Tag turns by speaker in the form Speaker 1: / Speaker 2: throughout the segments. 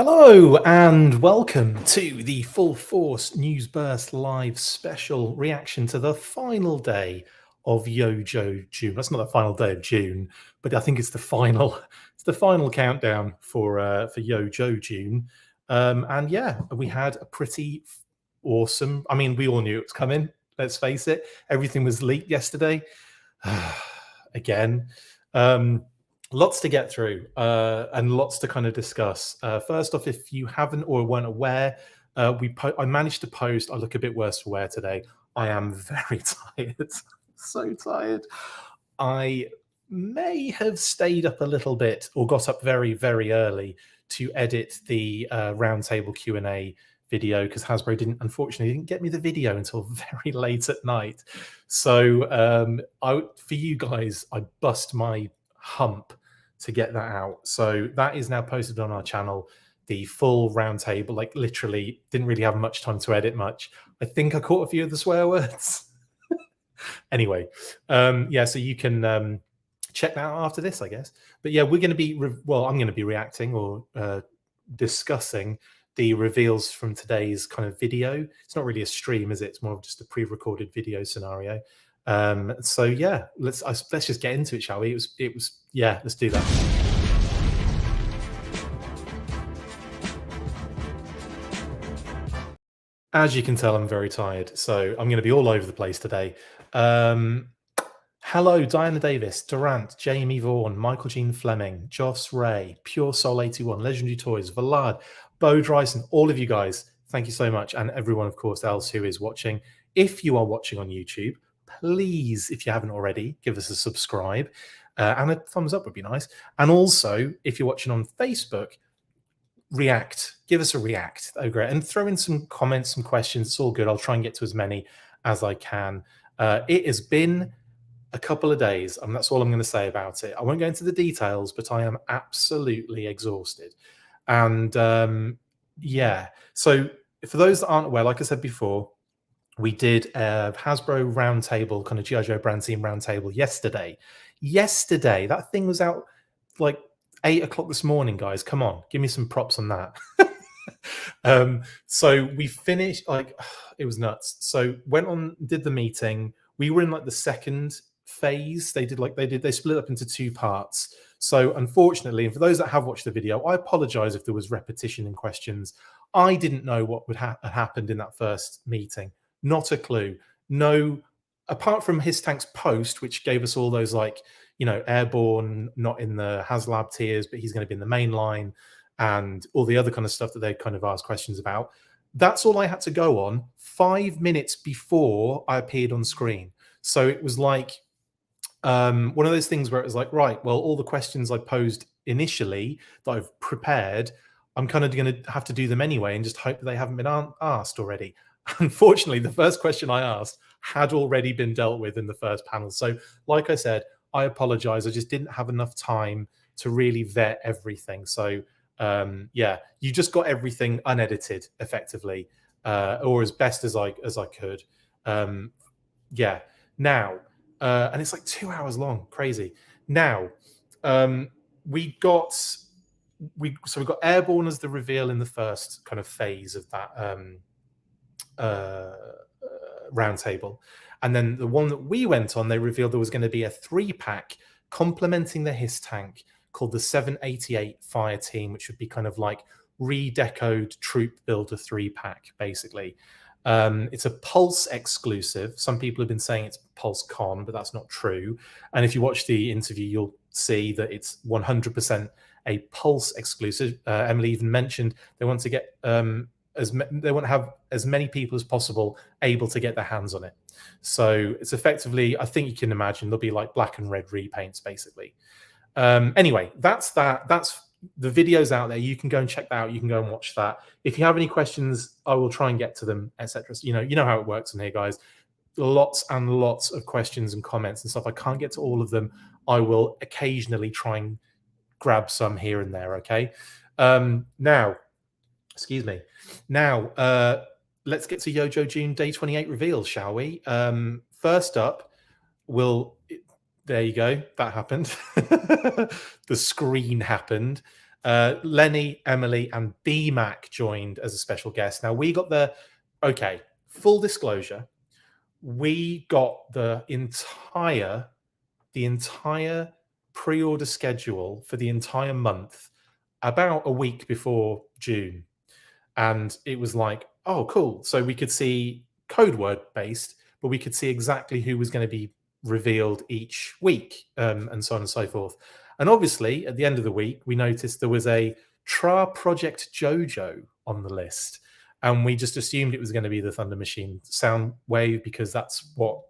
Speaker 1: Hello and welcome to the Full Force News Burst live special reaction to the final day of Yojoe June. That's not the final day of June, but I think it's the final. It's the final countdown for Yojoe June. And yeah, we had a pretty awesome. I mean, we all knew it was coming. Let's face it. Everything was leaked yesterday. Again. Lots to get through and lots to kind of discuss. First off, if you haven't or weren't aware, I managed to post. I look a bit worse for wear today. I am very tired, so tired. I may have stayed up a little bit or got up very, very early to edit the roundtable Q&A video because HASBRO unfortunately didn't get me the video until very late at night. So for you guys, I bust my hump to get that out. So that is now posted on our channel, the full roundtable. Like literally didn't really have much time to edit much. I think I caught a few of the swear words. Anyway, yeah, so you can check that out after this, I guess. But yeah, we're going to be, I'm going to be reacting or discussing the reveals from today's kind of video. It's not really a stream, is it? It's more of just a pre-recorded video scenario. So yeah, let's just get into it, shall we? It was yeah, let's do that. As you can tell, I'm very tired, so I'm going to be all over the place today. Hello, Diana Davis, Durant, Jamie Vaughan, Michael Jean Fleming, Joss Ray, Pure Soul 81, Legendary Toys, Vallard, Bo Dryson, all of you guys, thank you so much, and everyone, of course, else who is watching. If you are watching on YouTube, please, if you haven't already, give us a subscribe and a thumbs up would be nice. And also, if you're watching on Facebook, react, give us a react. Oh, great. And throw in some comments, some questions. It's all good. I'll try and get to as many as I can. It has been a couple of days, and that's all I'm going to say about it. I won't go into the details, but I am absolutely exhausted. And yeah, so for those that aren't aware, like I said before, we did a HASBRO roundtable, kind of G.I. Joe brand team roundtable yesterday. Yesterday, that thing was out like 8 o'clock this morning, guys. Come on, give me some props on that. So we finished, like, it was nuts. So went on, did the meeting. We were in like the second phase. They split up into 2 parts. So unfortunately, and for those that have watched the video, I apologize if there was repetition in questions. I didn't know what would have happened in that first meeting. Not a clue. No, apart from his tank's post, which gave us all those, like, you know, airborne, not in the HasLab tiers, but he's going to be in the main line, and all the other kind of stuff that they kind of asked questions about. That's all I had to go on 5 minutes before I appeared on screen. So it was like one of those things where it was like, right, well, all the questions I posed initially that I've prepared, I'm kind of going to have to do them anyway and just hope that they haven't been asked already. Unfortunately, the first question I asked had already been dealt with in the first panel. So like I said, I apologize. I just didn't have enough time to really vet everything. So yeah, you just got everything unedited effectively, or as best as I could. Yeah. Now, and it's like 2 hours long, crazy. Now, we got airborne as the reveal in the first kind of phase of that roundtable, and then the one that we went on, they revealed there was going to be a 3-pack complementing the HISS tank called the 788 Fire Team, which would be kind of like redecoed troop builder 3-pack, basically. It's a Pulse exclusive. Some people have been saying it's Pulse Con, but that's not true. And if you watch the interview, you'll see that it's 100% a Pulse exclusive. Emily even mentioned they want to get they want to have as many people as possible able to get their hands on it. So it's effectively, I think you can imagine, there'll be like black and red repaints, basically. Anyway, that's that. That's the videos out there. You can go and check that out. You can go and watch that. If you have any questions, I will try and get to them, etc. So, you know how it works in here, guys. Lots and lots of questions and comments and stuff. I can't get to all of them. I will occasionally try and grab some here and there. Okay. Now, excuse me. Now, let's get to Yojoe June Day 28 reveals, shall we? First up, there you go. That happened. The screen happened. Lenny, Emily, and BMAC joined as a special guest. Now we got okay, full disclosure, we got the entire pre-order schedule for the entire month about a week before June. And it was like, oh, cool. So we could see code word based, but we could see exactly who was going to be revealed each week, and so on and so forth. And obviously, at the end of the week, we noticed there was a Tra Project Jojo on the list. And we just assumed it was going to be the Thunder Machine sound wave because that's what,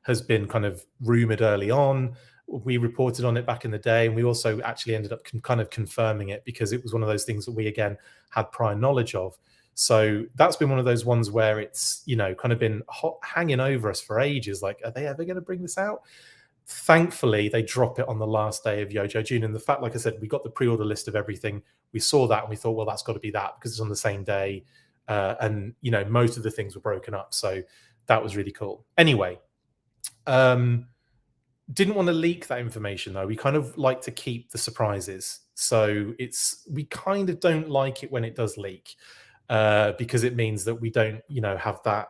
Speaker 1: has been kind of rumored early on. We reported on it back in the day, and we also actually ended up kind of confirming it because it was one of those things that we again had prior knowledge of. So that's been one of those ones where it's kind of been hanging over us for ages. Like, are they ever going to bring this out? Thankfully, they drop it on the last day of Yojoe June. And the fact, like I said, we got the pre-order list of everything. We saw that and we thought, well, that's got to be that because it's on the same day. And most of the things were broken up. So that was really cool. Anyway, didn't want to leak that information though. We kind of like to keep the surprises. So we kind of don't like it when it does leak, because it means that we don't, have that,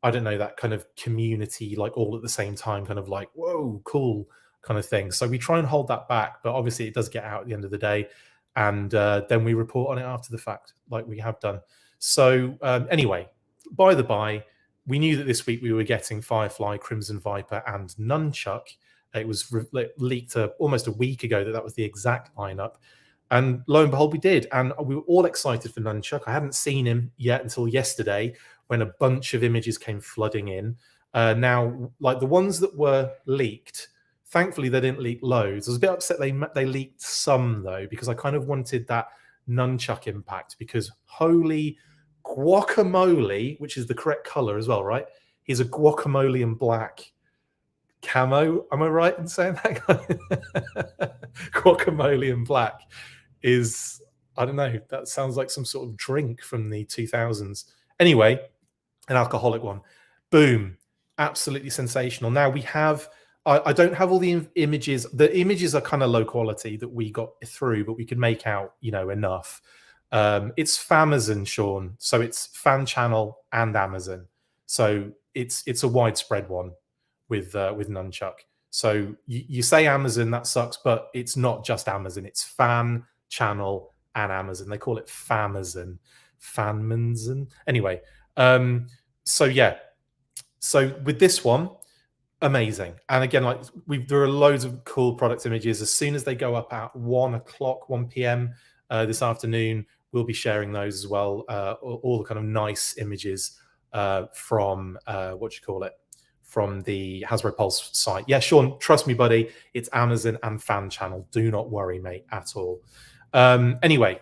Speaker 1: I don't know, that kind of community, like all at the same time, kind of like, whoa, cool kind of thing. So we try and hold that back, but obviously it does get out at the end of the day. And then we report on it after the fact, like we have done. So anyway, by the by, we knew that this week we were getting Firefly, Crimson Viper, and Nunchuk. It was leaked almost a week ago that was the exact lineup. And lo and behold, we did. And we were all excited for Nunchuk. I hadn't seen him yet until yesterday when a bunch of images came flooding in. Now, like the ones that were leaked, thankfully they didn't leak loads. I was a bit upset they leaked some, though, because I kind of wanted that Nunchuk impact because holy guacamole, which is the correct color as well, right? He's a guacamole in black camo. Am I right in saying that? Guacamole in black is, I don't know, that sounds like some sort of drink from the 2000s. Anyway, an alcoholic one. Boom. Absolutely sensational. Now we have, I don't have all the images. The images are kind of low quality that we got through, but we can make out, enough. It's Famazon, Sean. So it's fan channel and Amazon. So it's a widespread one with Nunchuk. So you say Amazon, that sucks, but it's not just Amazon. It's fan channel and Amazon. They call it Famazon. Fanmanzon. Anyway, so yeah. So with this one, amazing. And again, like there are loads of cool product images. As soon as they go up at 1 p.m. This afternoon, we'll be sharing those as well. All the kind of nice images from from the Hasbro Pulse site. Yeah, Sean, trust me, buddy. It's Amazon and fan channel. Do not worry, mate, at all. Anyway,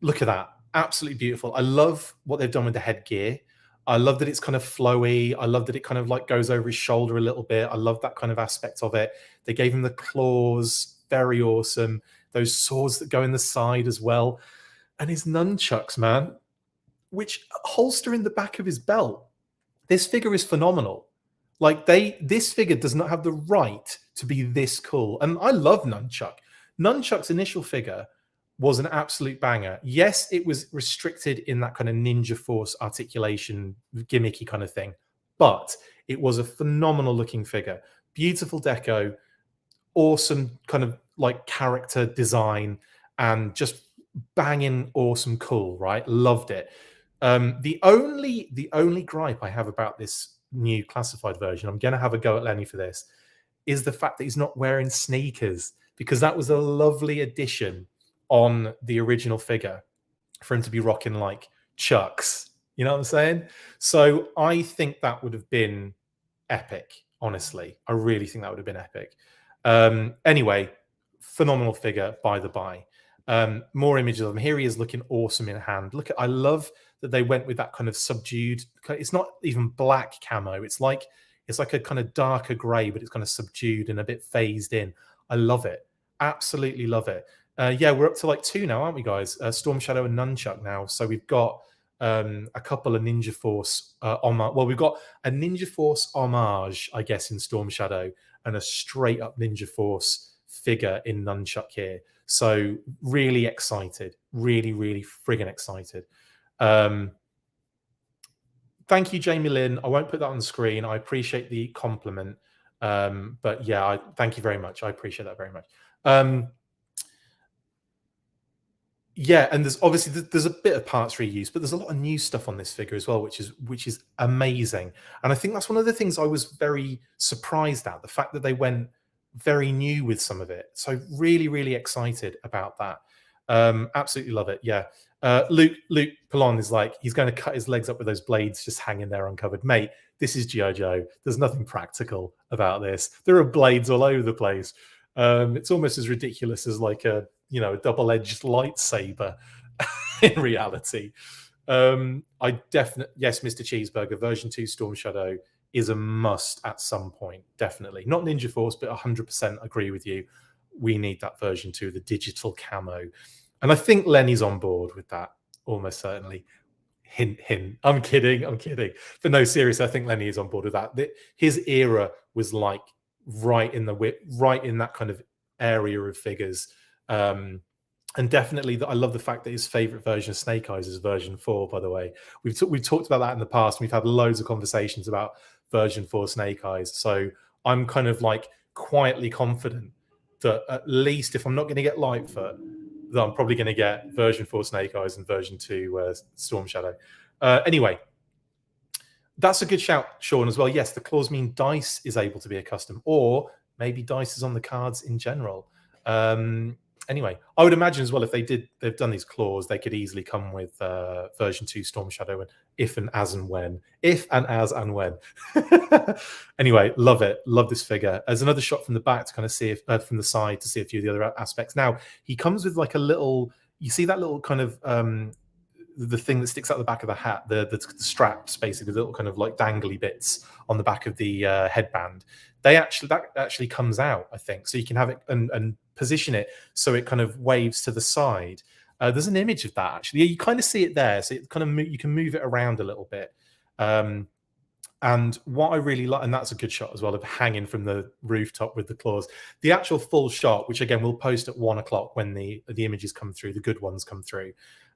Speaker 1: look at that. Absolutely beautiful. I love what they've done with the headgear. I love that it's kind of flowy. I love that it kind of like goes over his shoulder a little bit. I love that kind of aspect of it. They gave him the claws. Very awesome. Those swords that go in the side as well. And his nunchucks, man, which holster in the back of his belt. This figure is phenomenal. Like this figure does not have the right to be this cool. And I love Nunchuk. Nunchuk's initial figure was an absolute banger. Yes, it was restricted in that kind of Ninja Force articulation, gimmicky kind of thing, but it was a phenomenal looking figure. Beautiful deco, awesome kind of like character design, and just banging awesome cool, right? Loved it. The only gripe I have about this new classified version, I'm going to have a go at Lenny for this, is the fact that he's not wearing sneakers, because that was a lovely addition on the original figure for him to be rocking like Chucks. You know what I'm saying? So I think that would have been epic, honestly. I really think that would have been epic. Anyway, phenomenal figure, by the by. More images of him. Here he is looking awesome in hand. I love that they went with that kind of subdued, it's not even black camo. It's like a kind of darker gray, but it's kind of subdued and a bit phased in. I love it. Absolutely love it. Yeah, we're up to like 2 now, aren't we, guys? Storm Shadow and Nunchuk now. So we've got a couple of Ninja Force we've got a Ninja Force homage, I guess, in Storm Shadow, and a straight up Ninja Force figure in Nunchuk here. So really excited, really friggin' excited. Thank you, Jamie Lynn. I won't put that on the screen. I appreciate the compliment. But yeah, thank you very much. I appreciate that very much. Yeah, and there's obviously there's a bit of parts reuse, but there's a lot of new stuff on this figure as well, which is amazing. And I think that's one of the things I was very surprised at, the fact that they went very new with some of it. So really excited about that. Absolutely love it. Yeah. Luke Pallon is like, he's going to cut his legs up with those blades just hanging there uncovered. Mate, this is G.I. Joe. There's nothing practical about this. There are blades all over the place. It's almost as ridiculous as like a double-edged lightsaber in reality. I definitely, yes, Mr. Cheeseburger, version 2 Storm Shadow is a must at some point, definitely. Not Ninja Force, but 100% agree with you. We need that version 2, the digital camo. And I think Lenny's on board with that, almost certainly. Hint. I'm kidding. But no, seriously, I think Lenny is on board with that. His era was like right in that kind of area of figures. And definitely, I love the fact that his favorite version of Snake Eyes is version 4, by the way. We've talked about that in the past. We've had loads of conversations about version 4 Snake Eyes. So I'm kind of like quietly confident that at least if I'm not going to get Lightfoot, that I'm probably going to get version 4 Snake Eyes and version 2 Storm Shadow. Anyway, that's a good shout, Sean, as well. Yes, the claws mean Dice is able to be a custom, or maybe Dice is on the cards in general. Anyway, I would imagine as well, if they've done these claws, they could easily come with version 2 Storm Shadow, and if and as and when. Anyway, love it. Love this figure. There's another shot from the back to kind of see if from the side to see a few of the other aspects. Now, he comes with like a little, you see that little kind of the thing that sticks out the back of the hat, the straps, basically, the little kind of like dangly bits on the back of the headband. That actually comes out, I think, so you can have it and position it so it kind of waves to the side. There's an image of that actually. You kind of see it there, so it kind of you can move it around a little bit. And what I really like, and that's a good shot as well, of hanging from the rooftop with the claws. The actual full shot, which again we'll post at 1 o'clock when the images come through, the good ones come through.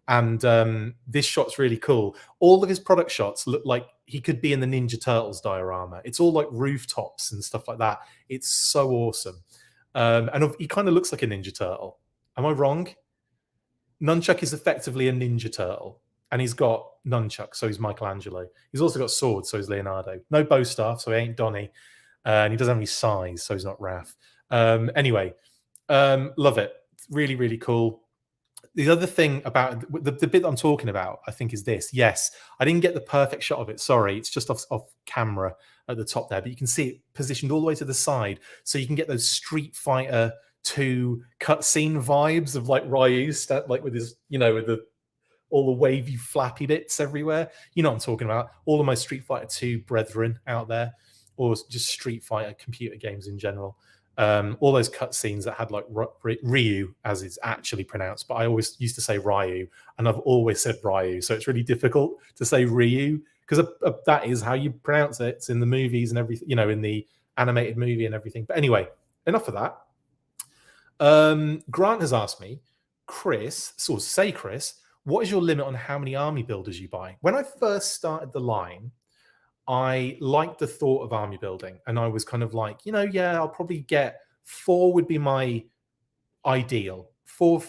Speaker 1: And this shot's really cool. All of his product shots look like he could be in the Ninja Turtles diorama. It's all like rooftops and stuff like that. It's so awesome. And he kind of looks like a Ninja Turtle. Am I wrong? Nunchuk is effectively a Ninja Turtle. And he's got Nunchuk, so he's Michelangelo. He's also got swords, so he's Leonardo. No bow staff, so he ain't Donnie. And he doesn't have any size, so he's not Raph. Anyway, love it. Really cool. The other thing about the bit that I'm talking about, I think, is this. Yes, I didn't get the perfect shot of it. Sorry, it's just off camera at the top there, but you can see it positioned all the way to the side, so you can get those Street Fighter 2 cutscene vibes of like Ryu, like with his, with all the wavy, flappy bits everywhere. You know what I'm talking about. All of my Street Fighter 2 brethren out there, or just Street Fighter computer games in general. All those cutscenes that had like Ryu, as it's actually pronounced, but I always used to say Ryu, and I've always said Ryu, so it's really difficult to say Ryu, because that is how you pronounce it. It's in the movies and everything, in the animated movie and everything. But anyway, enough of that. Grant has asked me, Chris, what is your limit on how many army builders you buy? When I first started the line, I liked the thought of army building, and I was kind of like, yeah, I'll probably get 4 would be my ideal. Four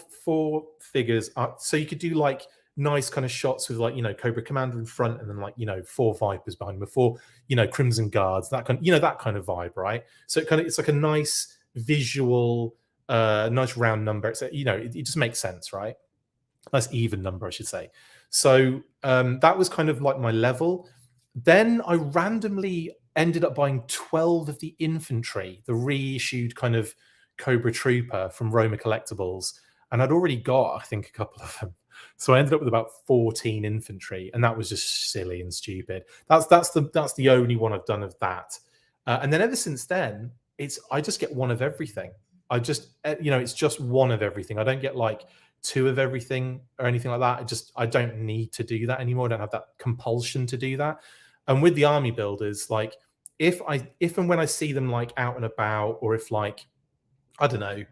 Speaker 1: figures. So you could do like nice kind of shots with like, Cobra Commander in front, and then like, 4 Vipers behind them, 4, Crimson Guards, that kind of vibe, right? So it's like a nice visual, nice round number. It's it just makes sense, right? Nice even number, I should say. So that was kind of like my level. Then I randomly ended up buying 12 of the infantry, the reissued kind of Cobra Trooper from Roma Collectibles, and I'd already got, I think, a couple of them. So I ended up with about 14 infantry, and that was just silly and stupid. That's the only one I've done of that. And then ever since then, I just get one of everything. It's just one of everything. I don't get like 2 of everything or anything like that. I don't need to do that anymore. I don't have that compulsion to do that. And with the army builders, like if and when I see them like out and about, or if like, I don't know,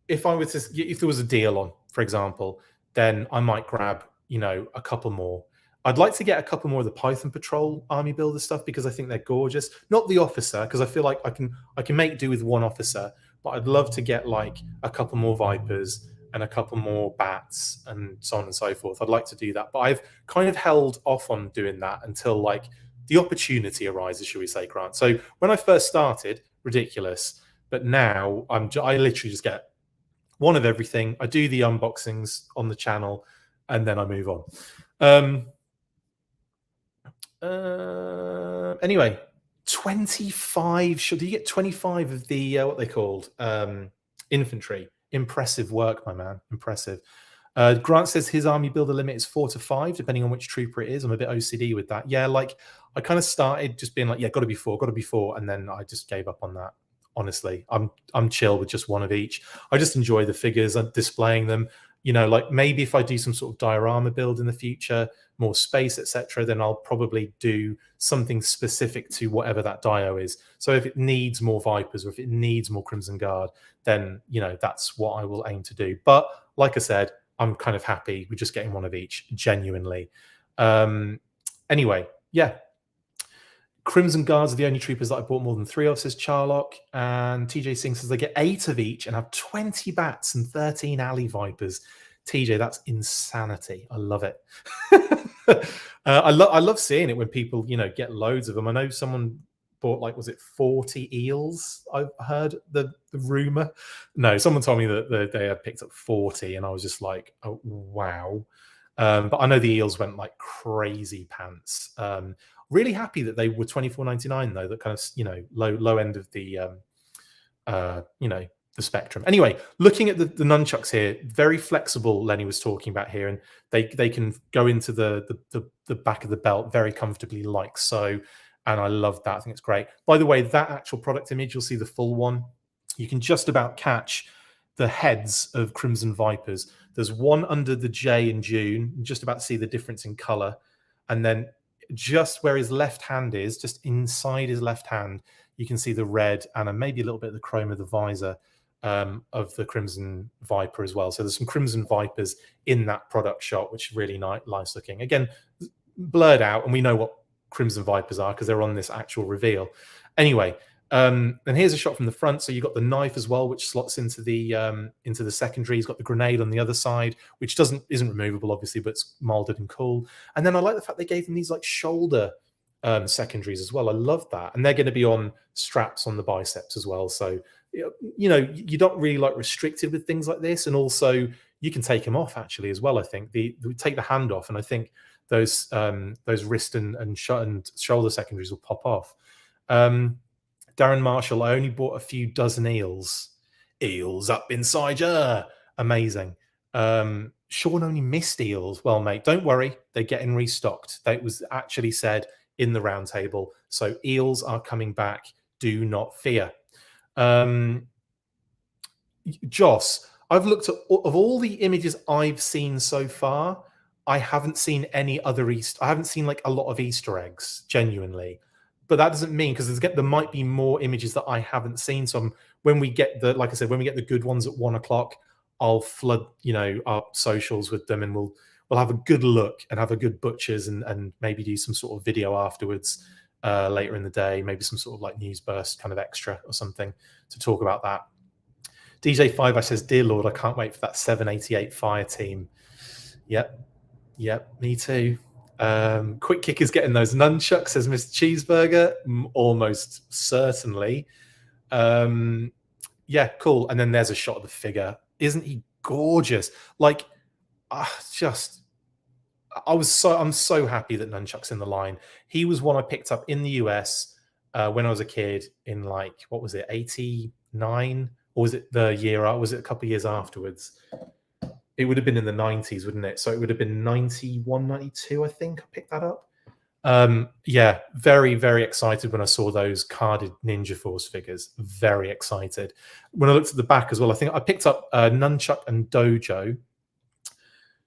Speaker 1: if I were to, if there was a deal on, for example, then I might grab, a couple more. I'd like to get a couple more of the Python Patrol Army Builder stuff because I think they're gorgeous. Not the officer, because I feel like I can make do with one officer, but I'd love to get like a couple more Vipers and a couple more bats and so on and so forth. I'd like to do that, but I've kind of held off on doing that until like the opportunity arises, shall we say, Grant? So when I first started, ridiculous, but now I literally just get one of everything. I do the unboxings on the channel, and then I move on. Anyway, 25. Should you get 25 of the what they called infantry? Impressive work, my man. Impressive. Grant says his army builder limit is 4 to 5, depending on which trooper it is. I'm a bit OCD with that. Yeah, like I kind of started just being like, yeah, got to be 4, and then I just gave up on that. Honestly, I'm chill with just one of each. I just enjoy the figures and displaying them. Like maybe if I do some sort of diorama build in the future, more space, etc., then I'll probably do something specific to whatever that dio is. So if it needs more Vipers or if it needs more Crimson Guard, then that's what I will aim to do. But like I said, I'm kind of happy with just getting one of each, genuinely. Anyway, yeah. Crimson Guards are the only troopers that I bought more than 3 of, says Charlock. And TJ Singh says they get 8 of each and have 20 bats and 13 alley vipers. TJ, that's insanity. I love it. I love seeing it when people, get loads of them. I know someone bought like, was it 40 eels? I've heard the rumor. No, someone told me that they had picked up 40, and I was just like, oh wow. But I know the eels went like crazy pants. Really happy that they were $24.99 though. That kind of low end of the the spectrum. Anyway, looking at the nunchucks here, very flexible. Lenny was talking about here, and they can go into the back of the belt very comfortably, like so. And I love that. I think it's great. By the way, that actual product image, you'll see the full one. You can just about catch the heads of Crimson Vipers. There's one under the J in June. You just about see the difference in color. And then just where his left hand is, just inside his left hand, you can see the red and maybe a little bit of the chrome of the visor of the Crimson Viper as well. So there's some Crimson Vipers in that product shot, which is really nice looking. Again, blurred out, and we know what Crimson Vipers are because they're on this actual reveal. Anyway, and here's a shot from the front. So you've got the knife as well, which slots into the secondary. He's got the grenade on the other side, which isn't removable, obviously, but it's molded and cool. And then I like the fact they gave them these like shoulder secondaries as well. I love that, and they're going to be on straps on the biceps as well. So you're not really like restricted with things like this, and also you can take them off actually as well. I think we take the hand off, and I think those wrist and shoulder secondaries will pop off. Darren Marshall, I only bought a few dozen eels. Eels up inside you. Amazing. Sean only missed eels. Well, mate, don't worry. They're getting restocked. That was actually said in the roundtable. So eels are coming back. Do not fear. Joss, I've looked at of all the images I've seen so far, I haven't seen any other I haven't seen like a lot of Easter eggs, genuinely. But that doesn't mean, because there might be more images that I haven't seen. So when we get like I said, when we get the good ones at 1:00, I'll flood, our socials with them, and we'll have a good look and have a good butchers and maybe do some sort of video afterwards later in the day, maybe some sort of like news burst kind of extra or something to talk about that. DJ5 says, "Dear Lord, I can't wait for that 788 fire team." Yep, me too. Quick Kick is getting those nunchucks, says Mr. Cheeseburger. Almost certainly. Yeah, cool. And then there's a shot of the figure. Isn't he gorgeous? Like, I'm so happy that Nunchuck's in the line. He was one I picked up in the US when I was a kid in like, what was it, 89? Or was it the year? Was it a couple of years afterwards? It would have been in the 90s, wouldn't it? So it would have been 91, 92, I think. I picked that up. Yeah, very, very excited when I saw those carded Ninja Force figures. Very excited. When I looked at the back as well, I think I picked up Nunchuk and Dojo.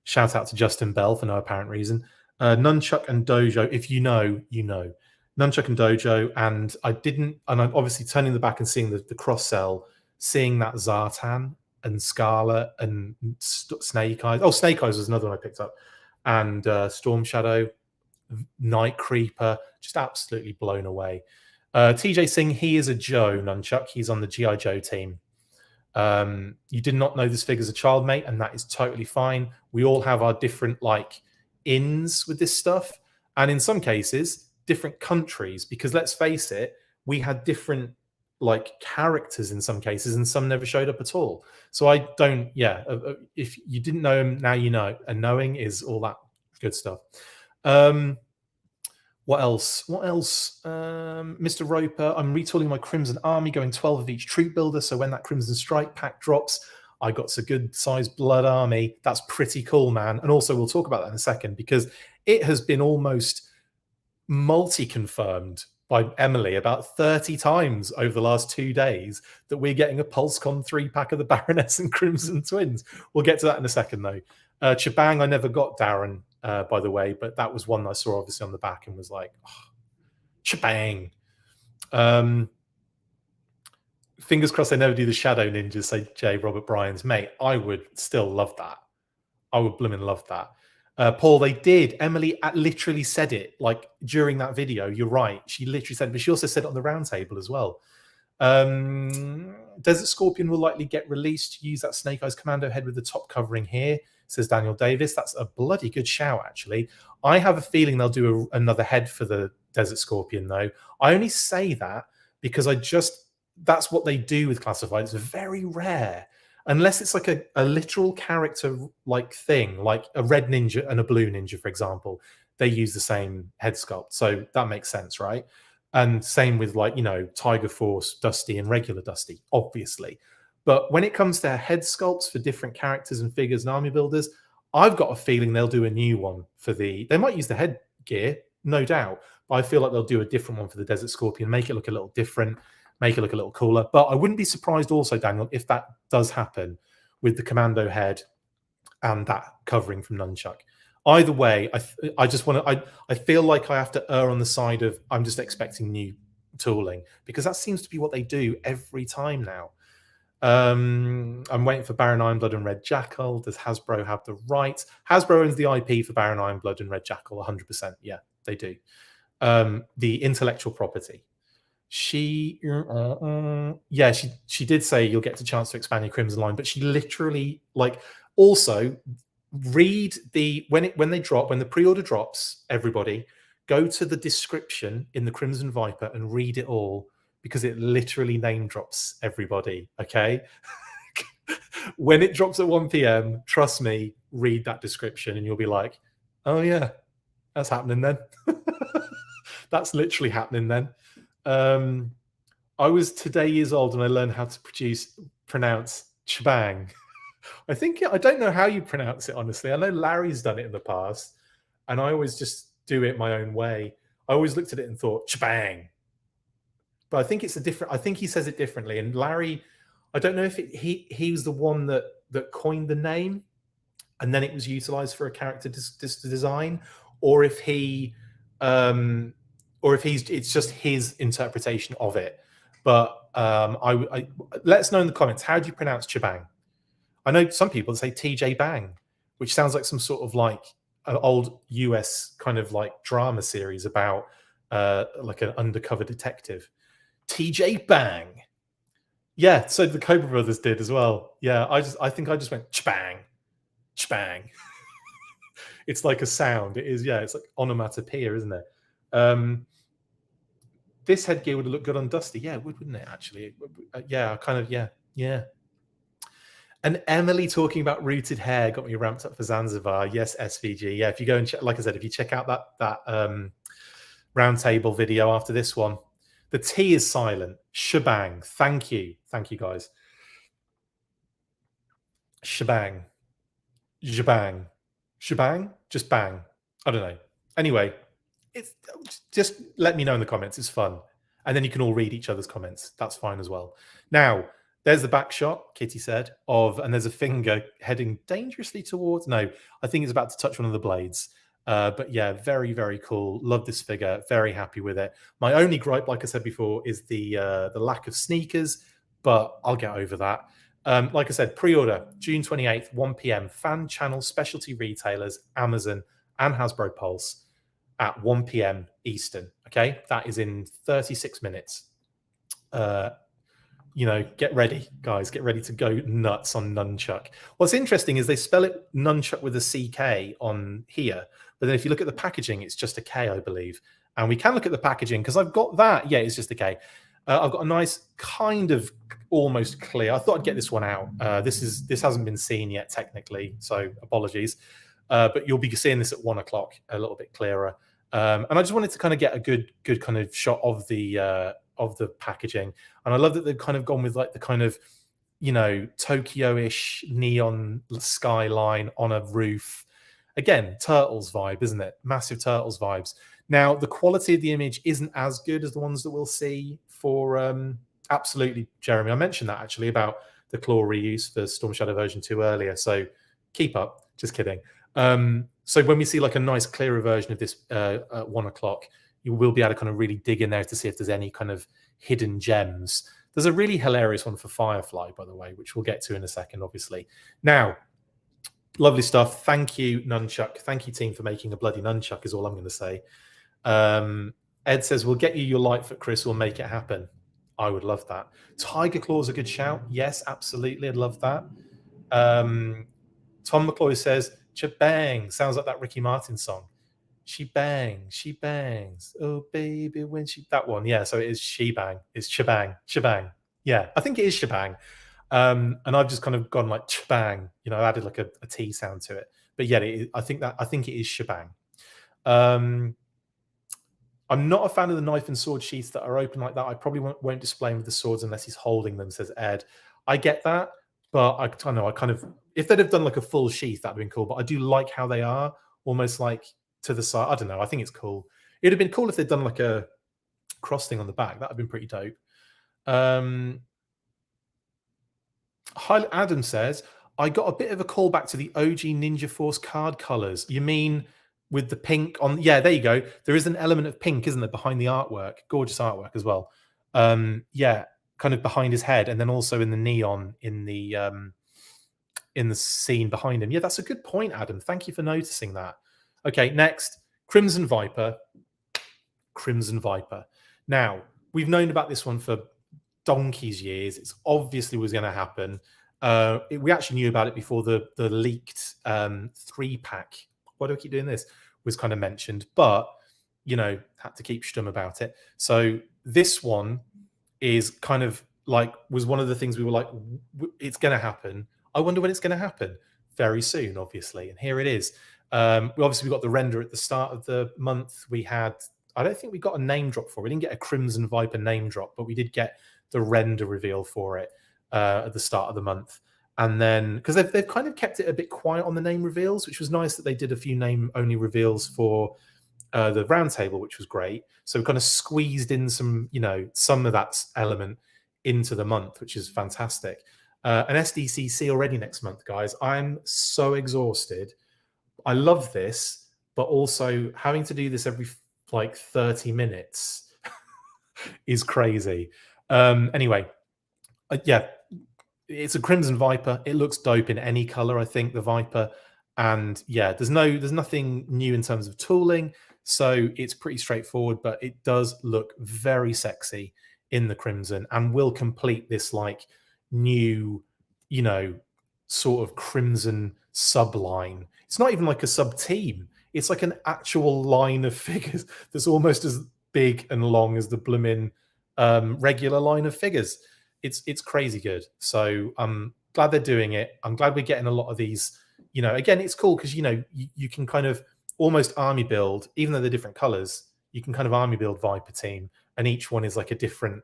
Speaker 1: Shout out to Justin Bell for no apparent reason. Nunchuk and Dojo, if you know, you know. Nunchuk and Dojo, and I'm obviously turning the back and seeing the cross-sell, seeing that Zartan and Scarlet and Snake Eyes. Oh, Snake Eyes was another one I picked up. And Storm Shadow, Night Creeper, just absolutely blown away. TJ Singh, he is a Joe Nunchuk. He's on the G.I. Joe team. You did not know this figure's a child, mate, and that is totally fine. We all have our different ins with this stuff, and in some cases, different countries. Because let's face it, we had different characters in some cases, and some never showed up at all. So I don't. Yeah, if you didn't know him, now you know, and knowing is all that good stuff. What else? Mr. Roper, I'm retooling my Crimson Army, going 12 of each troop builder. So when that Crimson Strike pack drops, I got a good sized Blood Army. That's pretty cool, man. And also, we'll talk about that in a second, because it has been almost multi-confirmed by Emily about 30 times over the last 2 days that we're getting a PulseCon 3 pack of the Baroness and Crimson Twins. We'll get to that in a second, though. Chabang, I never got, Darren, by the way, but that was one I saw obviously on the back and was like, oh, Chabang. Fingers crossed they never do the Shadow Ninjas, say J. Robert Bryan's. Mate, I would still love that. I would blooming love that. Paul, they did. Emily literally said it during that video. You're right. She literally said it, but she also said it on the roundtable as well. Desert Scorpion will likely get released. Use that Snake Eyes Commando head with the top covering here, says Daniel Davis. That's a bloody good shout, actually. I have a feeling they'll do another head for the Desert Scorpion, though. I only say that because that's what they do with Classified. It's very rare. Unless it's a literal character thing, like a red ninja and a blue ninja, for example. They use the same head sculpt. So that makes sense, right? And same with Tiger Force, Dusty, and regular Dusty, obviously. But when it comes to head sculpts for different characters and figures and army builders, I've got a feeling they'll do a new one for they might use the headgear, no doubt, but I feel like they'll do a different one for the Desert Scorpion, make it look a little different, make it look a little cooler. But I wouldn't be surprised also, Daniel, if that does happen with the commando head and that covering from Nunchuk. Either way, I feel like I have to err on the side of I'm just expecting new tooling, because that seems to be what they do every time now. I'm waiting for Baron Ironblood and Red Jackal. Does Hasbro have the rights? Hasbro owns the IP for Baron Ironblood and Red Jackal 100%. Yeah, they do. The intellectual property. She did say you'll get the chance to expand your Crimson line, but she literally also read when the pre-order drops, everybody go to the description in the Crimson Viper and read it all, because it literally name drops everybody. Okay. When it drops at 1 p.m, trust me, read that description and you'll be like, oh yeah, that's happening then. That's literally happening then. I was today years old and I learned how to pronounce Chabang. I don't know how you pronounce it, honestly. I know Larry's done it in the past, and I always just do it my own way. I always looked at it and thought, Chabang. But I think I think he says it differently. And Larry, I don't know if he was the one that coined the name, and then it was utilized for a character design, or if it's just his interpretation of it. But let us know in the comments. How do you pronounce Chabang? I know some people say TJ Bang, which sounds like some sort of an old US kind of drama series about an undercover detective. TJ Bang. Yeah, so the Cobra Brothers did as well. Yeah, I think I just went Chabang. Chabang. It's like a sound. It is, yeah, it's like onomatopoeia, isn't it? This headgear would look good on Dusty. Yeah, it would, wouldn't it, actually? Yeah, yeah. And Emily talking about rooted hair got me ramped up for Zanzibar. Yes, SVG. Yeah, if you go and check, like I said, if you check out that roundtable video after this one, the T is silent. Shebang. Thank you, guys. Shebang. Shebang. Shebang. Just bang. I don't know. Anyway, it's just let me know in the comments. It's fun, and then you can all read each other's comments. That's fine as well. Now, there's the back shot, Kitty said, and there's a finger heading dangerously towards. No, I think it's about to touch one of the blades. But yeah, very, very cool. Love this figure. Very happy with it. My only gripe, like I said before, is the lack of sneakers, but I'll get over that. Like I said, pre-order June 28th, 1 p.m. Fan channel specialty retailers, Amazon and Hasbro Pulse at 1 p.m. Eastern. Okay, that is in 36 minutes. Get ready, guys. Get ready to go nuts on Nunchuk. What's interesting is they spell it Nunchuk with a CK on here, but then if you look at the packaging, it's just a K, I believe. And we can look at the packaging because I've got that. Yeah, it's just a K. I've got a nice kind of almost clear. I thought I'd get this one out. This hasn't been seen yet technically, so apologies. But you'll be seeing this at 1 o'clock, a little bit clearer. And I just wanted to kind of get a good kind of shot of the packaging. And I love that they've kind of gone with like the kind of, Tokyo-ish neon skyline on a roof. Again, Turtles vibe, isn't it? Massive Turtles vibes. Now, the quality of the image isn't as good as the ones that we'll see for absolutely, Jeremy. I mentioned that actually about the claw reuse for Storm Shadow version 2 earlier. So keep up. Just kidding. So when we see like a nice clearer version of this at 1 o'clock, you will be able to kind of really dig in there to see if there's any kind of hidden gems. There's a really hilarious one for Firefly, by the way, which we'll get to in a second, obviously. Now, lovely stuff. Thank you, Nunchuk. Thank you, team, for making a bloody Nunchuk is all I'm going to say. Ed says, we'll get you your Lightfoot, Chris. We'll make it happen. I would love that. Tiger Claw's a good shout. Yes, absolutely. I'd love that. Tom McLeod says, "Cha-bang." Sounds like that Ricky Martin song. She bangs, she bangs. Oh, baby, when she... That one, yeah. So it is she bang. It's shebang, shebang. Yeah, I think it is shebang. And I've just kind of gone like shebang. Added like a T sound to it. But yeah, I think it is shebang. I'm not a fan of the knife and sword sheaths that are open like that. I probably won't display him with the swords unless he's holding them, says Ed. I get that, but I don't know. I kind of... If they'd have done like a full sheath, that'd have been cool. But I do like how they are, almost like to the side. I don't know. I think it's cool. It'd have been cool if they'd done like a cross thing on the back. That'd have been pretty dope. Adam says, I got a bit of a callback to the OG Ninja Force card colors. You mean with the pink on? Yeah, there you go. There is an element of pink, isn't there, behind the artwork? Gorgeous artwork as well. Yeah, kind of behind his head, and then also in the neon in the scene behind him. Yeah, that's a good point, Adam. Thank you for noticing that. Okay, next, Crimson Viper. Crimson Viper. Now, we've known about this one for donkey's years. It's obviously was going to happen. We actually knew about it before the leaked 3-pack. Why do I keep doing this? Was kind of mentioned, but had to keep stum about it. So this one is kind of like was one of the things we were like, it's going to happen. I wonder when it's going to happen. Very soon, obviously, and here it is. We got the render at the start of the month. I don't think we got a name drop for it. We didn't get a Crimson Viper name drop, but we did get the render reveal for it at the start of the month. And then, because they've kind of kept it a bit quiet on the name reveals, which was nice that they did a few name-only reveals for the roundtable, which was great. So we kind of squeezed in some of that element into the month, which is fantastic. An SDCC already next month, guys. I'm so exhausted. I love this, but also having to do this every 30 minutes is crazy. Anyway, yeah, it's a Crimson Viper. It looks dope in any color, I think, the Viper. And yeah, there's nothing new in terms of tooling, so it's pretty straightforward, but it does look very sexy in the Crimson and will complete this new, sort of Crimson subline. It's not even like a sub team. It's like an actual line of figures that's almost as big and long as the blooming regular line of figures. It's crazy good. So I'm glad they're doing it. I'm glad we're getting a lot of these. Again, it's cool because you can kind of almost army build, even though they're different colors. You can kind of army build Viper team, and each one is like a different,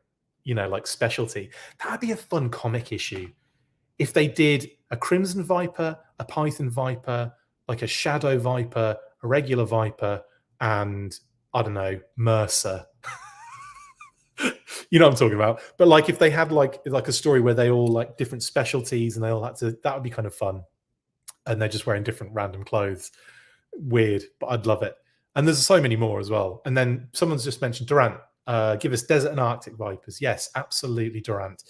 Speaker 1: specialty. That'd be a fun comic issue if they did a Crimson Viper, a Python Viper, like a Shadow Viper, a regular Viper, and I don't know, Mercer. You know what I'm talking about. But if they had like a story where they all different specialties and they all had to, that would be kind of fun. And they're just wearing different random clothes. Weird, but I'd love it. And there's so many more as well. And then someone's just mentioned Durant. Give us Desert and Arctic Vipers. Yes, absolutely, Durant.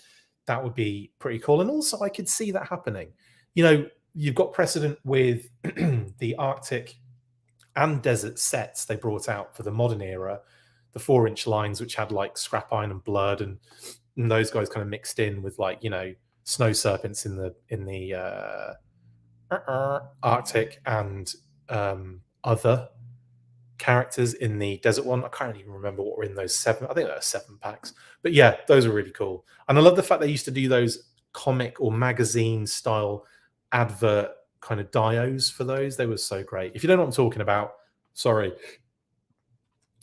Speaker 1: That would be pretty cool. And also, I could see that happening. You know, you've got precedent with the Arctic and desert sets they brought out for the modern era, the 4-inch lines, which had like scrap iron and blood, and those guys kind of mixed in with like, you know, snow serpents in the Arctic and other characters in the desert one. I can't even remember what were in those 7. I think there were 7 packs. But yeah, those are really cool. And I love the fact they used to do those comic or magazine style advert kind of dios for those. They were so great. If you don't know what I'm talking about, sorry,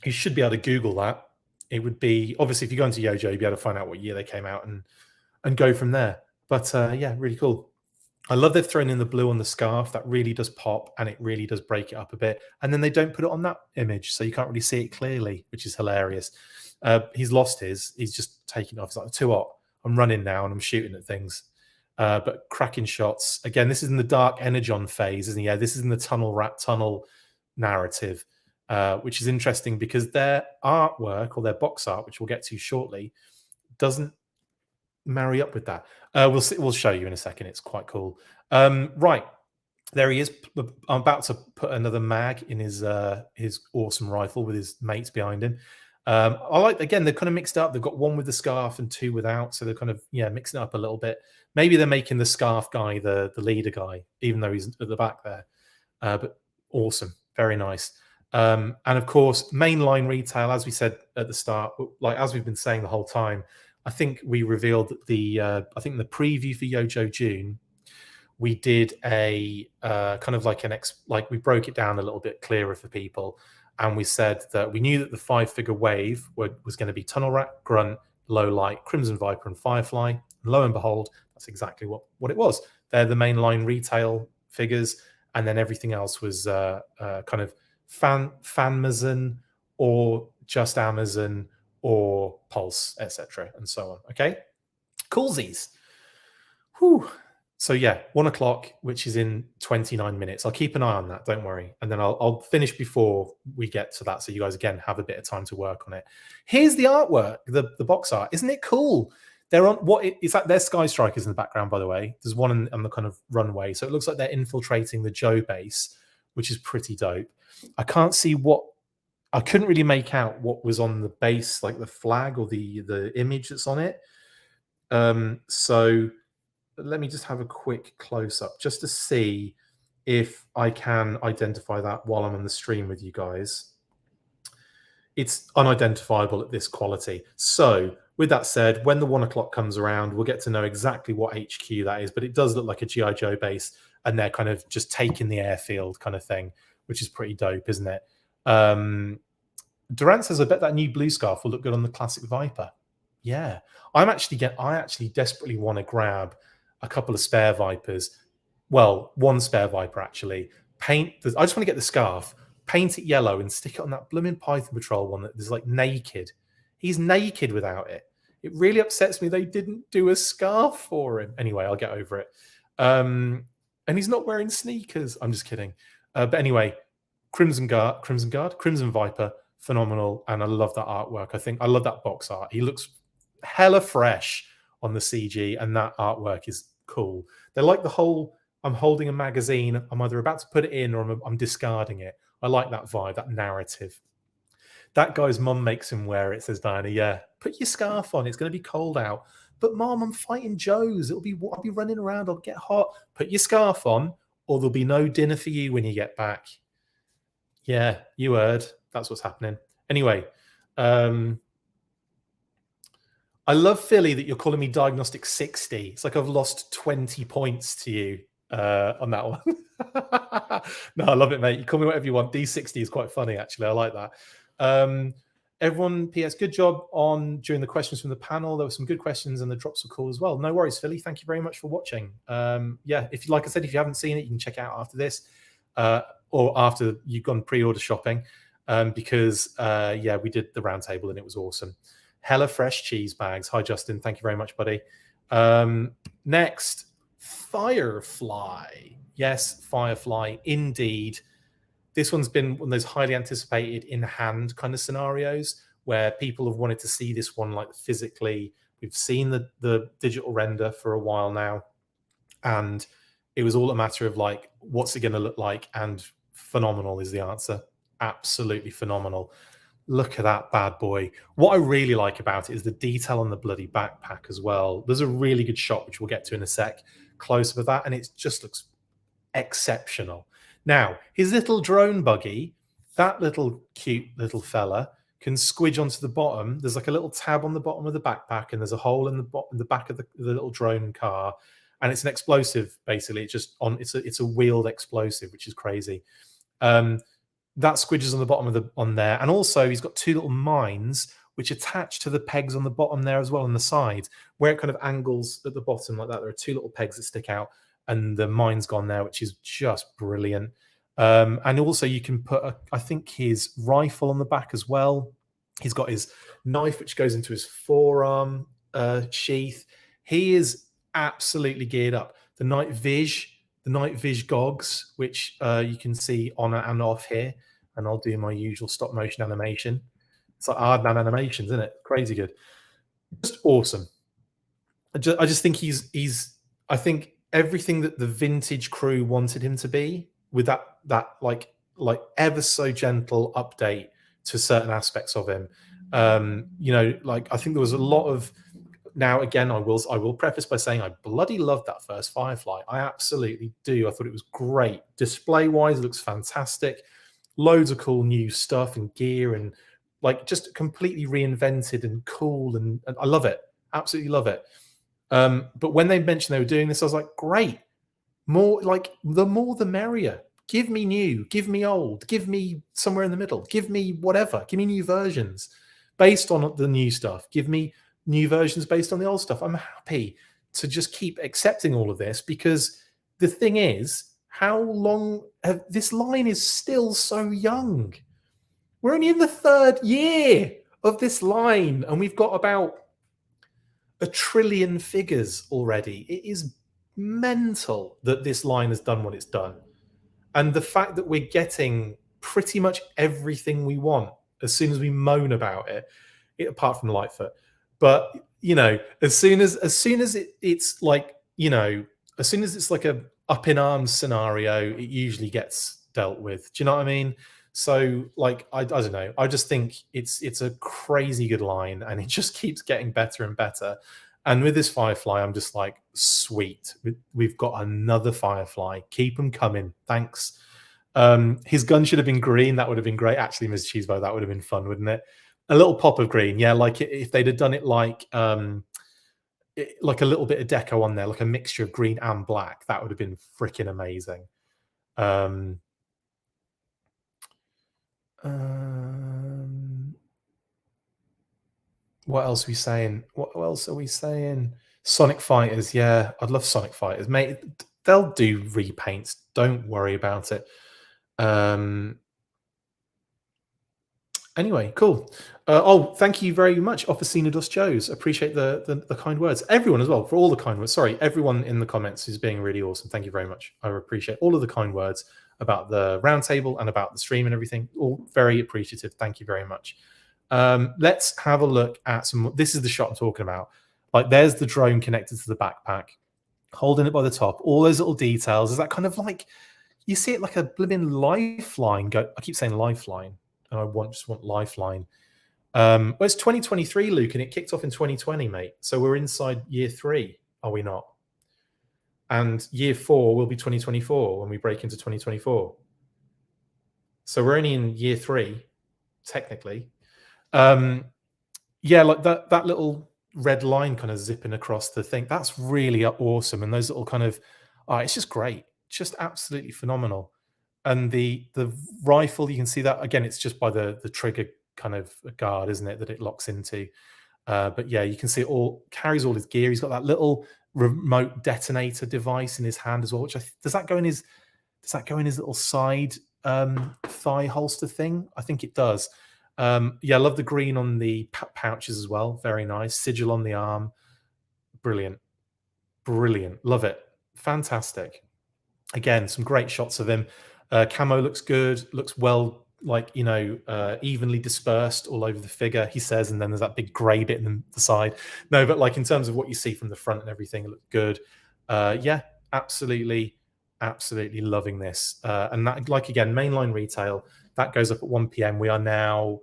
Speaker 1: you should be able to Google that. It would be, obviously, if you go into Yojoe, you'll be able to find out what year they came out and go from there. But yeah, really cool. I love they've thrown in the blue on the scarf. That really does pop, and it really does break it up a bit. And then they don't put it on that image, so you can't really see it clearly, which is hilarious. He's lost his. He's just taking off. He's like, too hot. I'm running now, and I'm shooting at things. But cracking shots. Again, this is in the Dark Energon phase, isn't it? Yeah, this is in the tunnel narrative, which is interesting because their artwork or their box art, which we'll get to shortly, doesn't marry up with that. We'll see, we'll show you in a second. It's quite cool. Right, there he is. I'm about to put another mag in his awesome rifle with his mates behind him. I like, again, they've kind of mixed up. They've got one with the scarf and 2 without, so they're kind of, yeah, mixing it up a little bit. Maybe they're making the scarf guy the leader guy, even though he's at the back there. But awesome, very nice. And of course, mainline retail, as we said at the start, like as we've been saying the whole time. I think we revealed that I think the preview for Yojoe June, we did a kind of like we broke it down a little bit clearer for people, and we said that we knew that the 5-figure wave was going to be Tunnel Rat, Grunt, Low Light, Crimson Viper, and Firefly. And lo and behold, that's exactly what it was. They're the mainline retail figures, and then everything else was kind of Fanmazon or just Amazon or Pulse, etc., and so on. Okay, coolsies. Whew. So yeah, 1 o'clock, which is in 29 minutes. I'll keep an eye on that. Don't worry, and then I'll finish before we get to that, so you guys again have a bit of time to work on it. Here's the artwork, the box art. Isn't it cool? They're on is that their Sky Strikers in the background, by the way. There's one on the kind of runway, so it looks like they're infiltrating the Joe base, which is pretty dope. I can't see I couldn't really make out what was on the base, like the flag or the image that's on it. So let me just have a quick close-up just to see if I can identify that while I'm on the stream with you guys. It's unidentifiable at this quality. So with that said, when the 1 o'clock comes around, we'll get to know exactly what HQ that is, but it does look like a G.I. Joe base, and they're kind of just taking the airfield kind of thing, which is pretty dope, isn't it? Durant says, I bet that new blue scarf will look good on the classic Viper. Yeah. I actually desperately want to grab a couple of spare Vipers. Well, one spare Viper, actually. I just want to get the scarf, paint it yellow, and stick it on that blooming Python Patrol one that is like naked. He's naked without it. It really upsets me they didn't do a scarf for him. Anyway, I'll get over it. And he's not wearing sneakers. I'm just kidding. But anyway, Crimson Viper, phenomenal, and I love that artwork. I love that box art. He looks hella fresh on the CG, and that artwork is cool. They're like the whole, I'm holding a magazine, I'm either about to put it in or I'm discarding it. I like that vibe, that narrative. That guy's mum makes him wear it, says Diana. Yeah, put your scarf on. It's going to be cold out. But Mom, I'm fighting Joes. I'll be running around. I'll get hot. Put your scarf on, or there'll be no dinner for you when you get back. Yeah, you heard. That's what's happening. Anyway, I love, Philly, that you're calling me Diagnostic 60. It's like I've lost 20 points to you on that one. No, I love it, mate. You call me whatever you want. D60 is quite funny, actually. I like that. Everyone, PS, good job during the questions from the panel. There were some good questions and the drops were cool as well. No worries, Philly. Thank you very much for watching. Yeah, like I said, if you haven't seen it, you can check it out after this or after you've gone pre-order shopping because, yeah, we did the roundtable and it was awesome. Hella fresh cheese bags. Hi, Justin. Thank you very much, buddy. Next, Firefly. Yes, Firefly, indeed. This one's been one of those highly anticipated in-hand kind of scenarios where people have wanted to see this one like physically We've seen the digital render for a while now, and it was all a matter of like, what's it going to look like? And phenomenal is the answer. Absolutely phenomenal. Look at that bad boy. What I really like about it is the detail on the bloody backpack as well. There's a really good shot, which we'll get to in a sec, close up of that, and it just looks exceptional. Now, his little drone buggy, that little cute little fella, can squidge onto the bottom. There's like a little tab on the bottom of the backpack, and there's a hole in the back of the little drone car, and it's an explosive. Basically, it's just on. It's a wheeled explosive, which is crazy. Um, that squidges on the bottom of the on there, and also he's got two little mines which attach to the pegs on the bottom there as well on the sides, where it kind of angles at the bottom like that. There are two little pegs that stick out, and the mine's gone there, which is just brilliant. And also you can put, I think, his rifle on the back as well. He's got his knife, which goes into his forearm sheath. He is absolutely geared up. The night vision gogs, which you can see on and off here, and I'll do my usual stop motion animation. It's like Aardman animations, isn't it? Crazy good, just awesome. I just think he's. I think everything that the vintage crew wanted him to be, with that like ever so gentle update to certain aspects of him. Like I think there was a lot of. Now again, I will preface by saying I bloody loved that first Firefly. I absolutely do. I thought it was great. Display wise, it looks fantastic. Loads of cool new stuff and gear, and like just completely reinvented and cool, and I love it. Absolutely love it. But when they mentioned they were doing this, I was like, great. More like the more the merrier. Give me new, give me old, give me somewhere in the middle, give me whatever, give me new versions based on the new stuff. Give me new versions based on the old stuff. I'm happy to just keep accepting all of this, because the thing is, how long have this line is still so young? We're only in the 3rd year of this line, and we've got about 1 trillion figures already. It is mental that this line has done what it's done. And the fact that we're getting pretty much everything we want as soon as we moan about it, apart from Lightfoot. But as soon as it's like, as soon as it's like a up in arms scenario, it usually gets dealt with. Do you know what I mean? So like I don't know. I just think it's a crazy good line, and it just keeps getting better and better. And with this Firefly, I'm just like, sweet. We've got another Firefly. Keep them coming. Thanks. His gun should have been green. That would have been great. Actually, Ms. Cheesebo, that would have been fun, wouldn't it? A little pop of green. Yeah, like if they'd have done it like a little bit of deco on there, like a mixture of green and black, that would have been freaking amazing. What else are we saying? What else are we saying? Sonic Fighters. Yeah, I'd love Sonic Fighters, mate. They'll do repaints. Don't worry about it. Anyway, cool. Thank you very much, Officina dos Joes. Appreciate the kind words. Everyone as well, for all the kind words. Sorry, everyone in the comments is being really awesome. Thank you very much. I appreciate all of the kind words about the roundtable and about the stream and everything. All very appreciative. Thank you very much. Let's have a look at some. This is the shot I'm talking about. Like, there's the drone connected to the backpack, holding it by the top. All those little details. Is that kind of like, you see it like a blimmin' lifeline? I keep saying lifeline, and I just want lifeline. Well, it's 2023, Luke, and it kicked off in 2020, mate. So we're inside year 3, are we not? And year 4 will be 2024 when we break into 2024. So we're only in year 3, technically. Yeah, like that little red line kind of zipping across the thing. That's really awesome. And those little kind of, it's just great. Just absolutely phenomenal. And the rifle, you can see that again. It's just by the trigger kind of guard, isn't it, that it locks into? But yeah, you can see it all carries all his gear. He's got that little remote detonator device in his hand as well. Which does that go in his little side thigh holster thing? I think it does. Yeah, I love the green on the pouches as well. Very nice. Sigil on the arm. Brilliant. Love it. Fantastic. Again, some great shots of him. Camo looks good. Looks well like, evenly dispersed all over the figure, he says, and then there's that big grey bit in the side. No, but like in terms of what you see from the front and everything, it looked good. Yeah, absolutely, absolutely loving this. And that, like again, mainline retail that goes up at 1 p.m. We are now,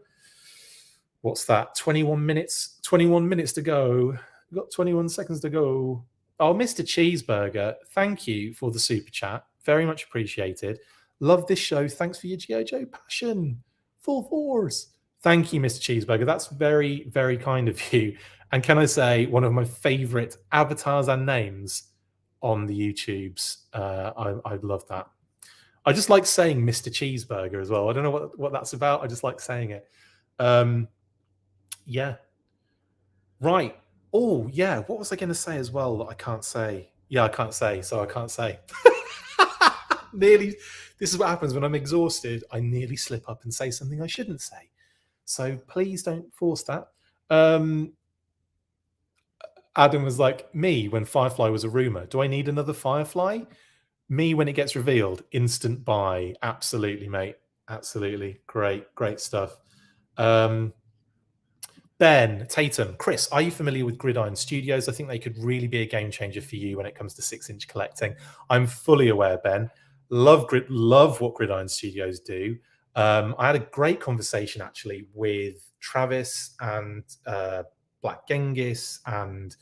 Speaker 1: what's that? 21 minutes. 21 minutes to go. We've got 21 seconds to go. Oh, Mr. Cheeseburger, thank you for the super chat. Very much appreciated. Love this show. Thanks for your Yojoe passion. Full force. Thank you, Mr. Cheeseburger. That's very, very kind of you. And can I say, one of my favorite avatars and names on the YouTubes. I love that. I just like saying Mr. Cheeseburger as well. I don't know what that's about. I just like saying it. Yeah. Right. Oh, yeah. What was I going to say as well that I can't say? Yeah, I can't say, so I can't say. Nearly. This is what happens when I'm exhausted. I nearly slip up and say something I shouldn't say. So please don't force that. Adam was like, me when Firefly was a rumor. Do I need another Firefly? Me when it gets revealed. Instant buy. Absolutely, mate. Absolutely. Great stuff. Ben Tatum, Chris, are you familiar with Gridiron Studios? I think they could really be a game changer for you when it comes to 6-inch collecting. I'm fully aware, Ben. Love what Gridiron Studios do. I had a great conversation actually with Travis and Black Genghis and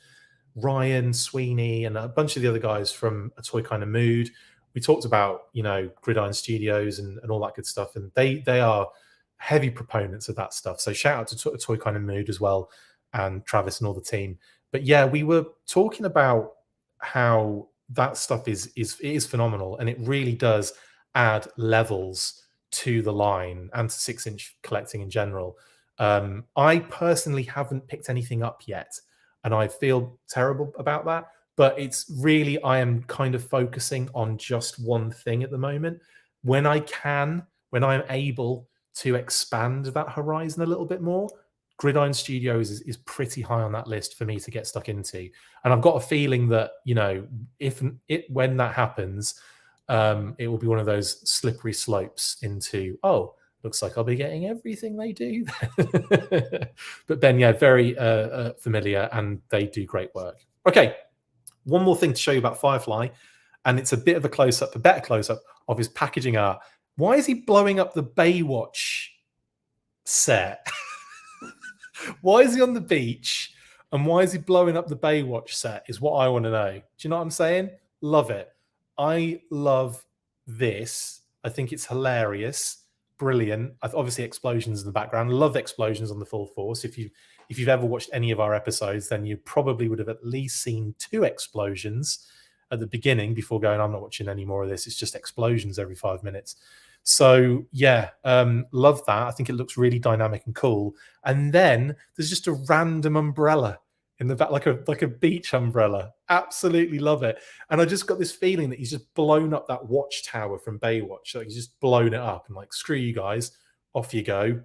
Speaker 1: Ryan Sweeney and a bunch of the other guys from A Toy Kind of Mood. We talked about Gridiron Studios and all that good stuff, and they are heavy proponents of that stuff. So shout out to Toy Kind of Mood as well, and Travis and all the team. But yeah, we were talking about how that stuff is phenomenal, and it really does add levels to the line and to 6-inch collecting in general. I personally haven't picked anything up yet, and I feel terrible about that. But it's really, I am kind of focusing on just one thing at the moment. When I am able to expand that horizon a little bit more, Gridiron Studios is pretty high on that list for me to get stuck into. And I've got a feeling that, when that happens, it will be one of those slippery slopes into, looks like I'll be getting everything they do. But Ben, yeah, very familiar, and they do great work. Okay, one more thing to show you about Firefly, and it's a bit of a close-up, a better close-up of his packaging art. Why is he blowing up the Baywatch set? Why is he on the beach? And why is he blowing up the Baywatch set is what I want to know. Do you know what I'm saying? Love it. I love this. I think it's hilarious. Brilliant. Obviously, explosions in the background. Love explosions on the full force. If you've ever watched any of our episodes, then you probably would have at least seen 2 explosions at the beginning before going, I'm not watching any more of this. It's just explosions every 5 minutes. So yeah, love that. I think it looks really dynamic and cool. And then there's just a random umbrella in the back, like a beach umbrella. Absolutely love it. And I just got this feeling that he's just blown up that watchtower from Baywatch. Like he's just blown it up and like, screw you guys, off you go.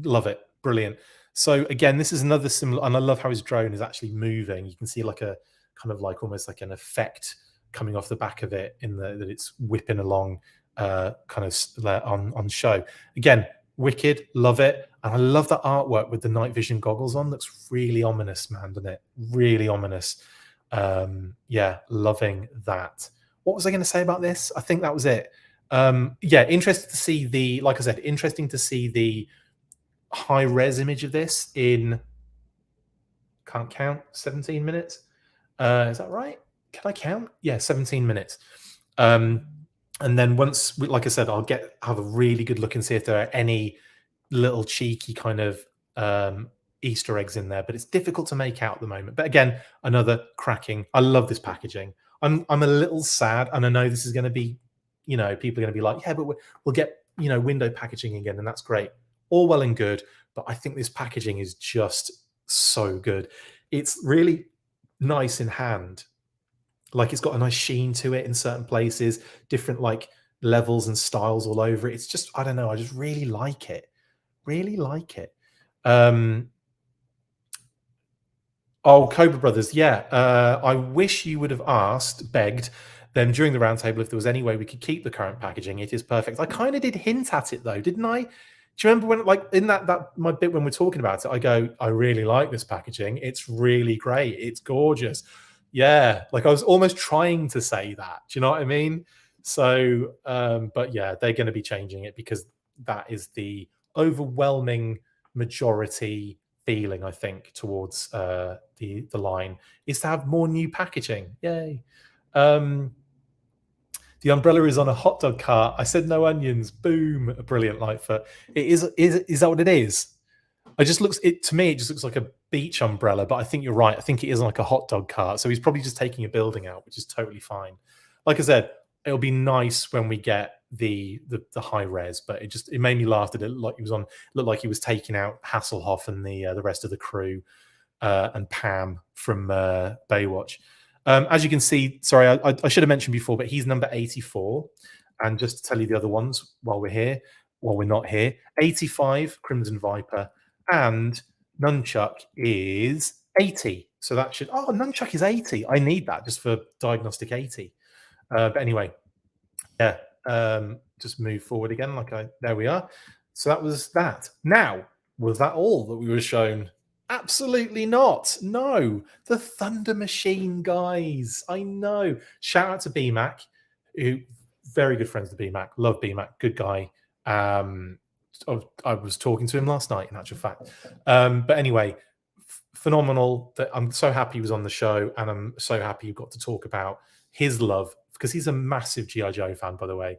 Speaker 1: Love it. Brilliant. So again, this is another similar, and I love how his drone is actually moving. You can see like a kind of like almost like an effect coming off the back of it that it's whipping along kind of on show. Again, wicked, love it. And I love that artwork with the night vision goggles on. Looks really ominous, man, doesn't it? Really ominous. Yeah, loving that. What was I going to say about this? I think that was it. Yeah, interesting to see like I said, interesting to see the high res image of this in, can't count, 17 minutes. Is that right? Can I count? Yeah, 17 minutes. And then once, like I said, I'll have a really good look and see if there are any little cheeky kind of Easter eggs in there. But it's difficult to make out at the moment. But again, another cracking. I love this packaging. I'm a little sad, and I know this is going to be, people are going to be like, yeah, but we'll get window packaging again, and that's great, all well and good. But I think this packaging is just so good. It's really nice in hand. Like it's got a nice sheen to it in certain places, different like levels and styles all over it. It's just, I don't know, I just really like it. Really like it. Oh, Cobra Brothers, yeah. I wish you would have begged Then during the roundtable, if there was any way we could keep the current packaging, it is perfect. I kind of did hint at it though, didn't I? Do you remember when, like, in that my bit when we're talking about it, I go, I really like this packaging. It's really great. It's gorgeous. Yeah, like I was almost trying to say that. Do you know what I mean? So, but yeah, they're going to be changing it because that is the overwhelming majority feeling, I think, towards the line is to have more new packaging. Yay! Um, the umbrella is on a hot dog cart. I said no onions. Boom! A brilliant Lightfoot. It is. Is that what it is? It just looks. It to me. It just looks like a beach umbrella. But I think you're right. I think it is like a hot dog cart. So he's probably just taking a building out, which is totally fine. Like I said, it'll be nice when we get the high res. But it made me laugh that it looked like he was on. Looked like he was taking out Hasselhoff and the rest of the crew and Pam from Baywatch. As you can see, sorry, I should have mentioned before, but he's number 84. And just to tell you the other ones while we're not here, 85, Crimson Viper, and Nunchuk is 80. So that should, Nunchuk is 80. I need that just for diagnostic 80. But anyway, yeah, just move forward again. There we are. So that was that. Now, was that all that we were shown? Absolutely not. No, the Thunder Machine guys. I know. Shout out to BMAC, who very good friends with BMAC. Love BMAC. Good guy. I was talking to him last night, in actual fact. But anyway, phenomenal. That I'm so happy he was on the show, and I'm so happy you got to talk about his love because he's a massive GI Joe fan, by the way.